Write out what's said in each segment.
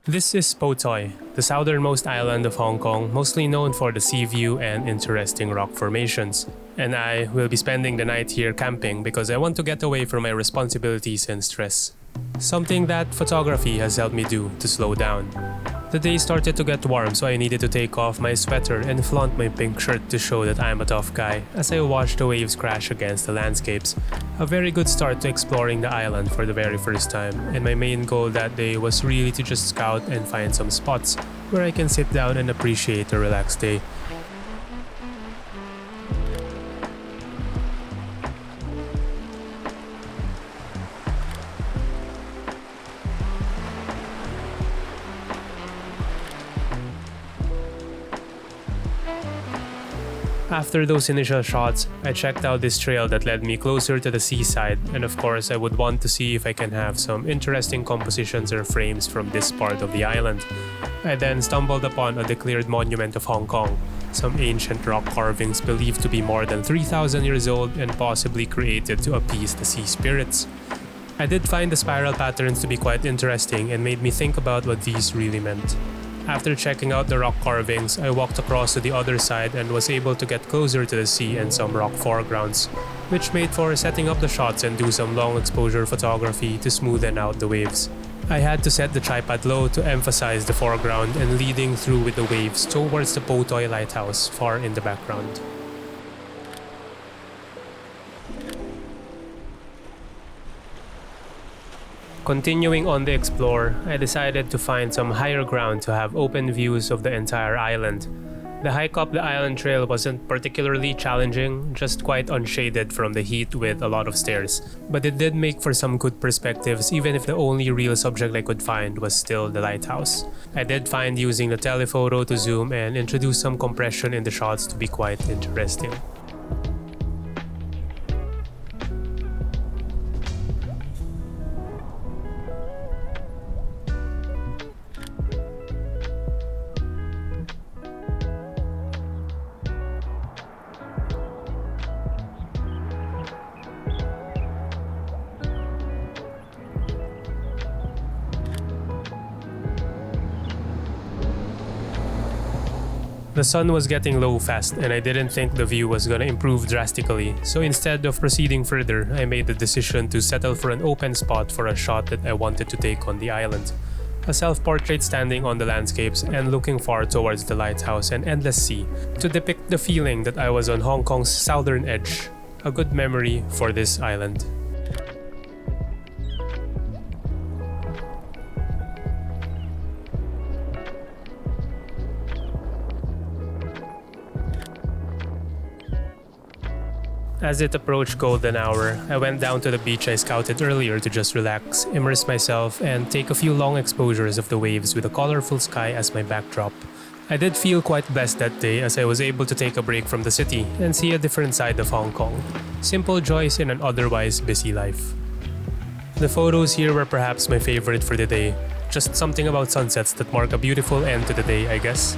This is Potoi, the southernmost island of Hong Kong, mostly known for the sea view and interesting rock formations. And I will be spending the night here camping because I want to get away from my responsibilities and stress. Something that photography has helped me do to slow down. The day started to get warm, so I needed to take off my sweater and flaunt my pink shirt to show that I'm a tough guy as I watched the waves crash against the landscapes. A very good start to exploring the island for the very first time, and my main goal that day was really to just scout and find some spots where I can sit down and appreciate a relaxed day. After those initial shots, I checked out this trail that led me closer to the seaside, and of course I would want to see if I can have some interesting compositions or frames from this part of the island. I then stumbled upon a declared monument of Hong Kong, some ancient rock carvings believed to be more than 3,000 years old and possibly created to appease the sea spirits. I did find the spiral patterns to be quite interesting and made me think about what these really meant. After checking out the rock carvings, I walked across to the other side and was able to get closer to the sea and some rock foregrounds, which made for setting up the shots and do some long exposure photography to smoothen out the waves. I had to set the tripod low to emphasize the foreground and leading through with the waves towards the Potoi lighthouse far in the background. Continuing on the explore, I decided to find some higher ground to have open views of the entire island. The hike up the island trail wasn't particularly challenging, just quite unshaded from the heat with a lot of stairs, but it did make for some good perspectives even if the only real subject I could find was still the lighthouse. I did find using the telephoto to zoom and introduce some compression in the shots to be quite interesting. The sun was getting low fast and I didn't think the view was gonna improve drastically, so instead of proceeding further, I made the decision to settle for an open spot for a shot that I wanted to take on the island. A self-portrait standing on the landscapes and looking far towards the lighthouse and endless sea to depict the feeling that I was on Hong Kong's southern edge. A good memory for this island. As it approached golden hour, I went down to the beach I scouted earlier to just relax, immerse myself, and take a few long exposures of the waves with a colorful sky as my backdrop. I did feel quite blessed that day as I was able to take a break from the city and see a different side of Hong Kong. Simple joys in an otherwise busy life. The photos here were perhaps my favorite for the day. Just something about sunsets that mark a beautiful end to the day, I guess.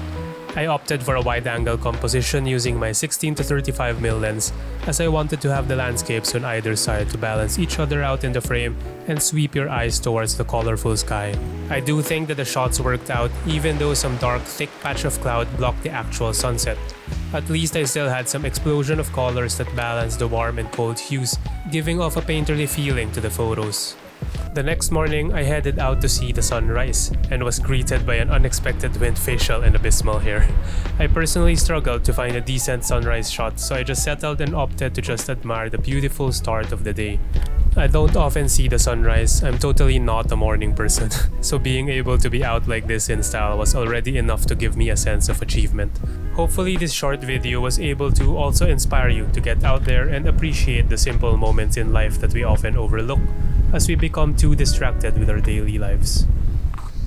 I opted for a wide-angle composition using my 16-35mm lens as I wanted to have the landscapes on either side to balance each other out in the frame and sweep your eyes towards the colorful sky. I do think that the shots worked out even though some dark, thick patch of cloud blocked the actual sunset. At least I still had some explosion of colors that balanced the warm and cold hues, giving off a painterly feeling to the photos. The next morning, I headed out to see the sunrise and was greeted by an unexpected wind facial and abysmal hair. I personally struggled to find a decent sunrise shot, so I just settled and opted to just admire the beautiful start of the day. I don't often see the sunrise, I'm totally not a morning person, so being able to be out like this in style was already enough to give me a sense of achievement. Hopefully this short video was able to also inspire you to get out there and appreciate the simple moments in life that we often overlook as we become too distracted with our daily lives.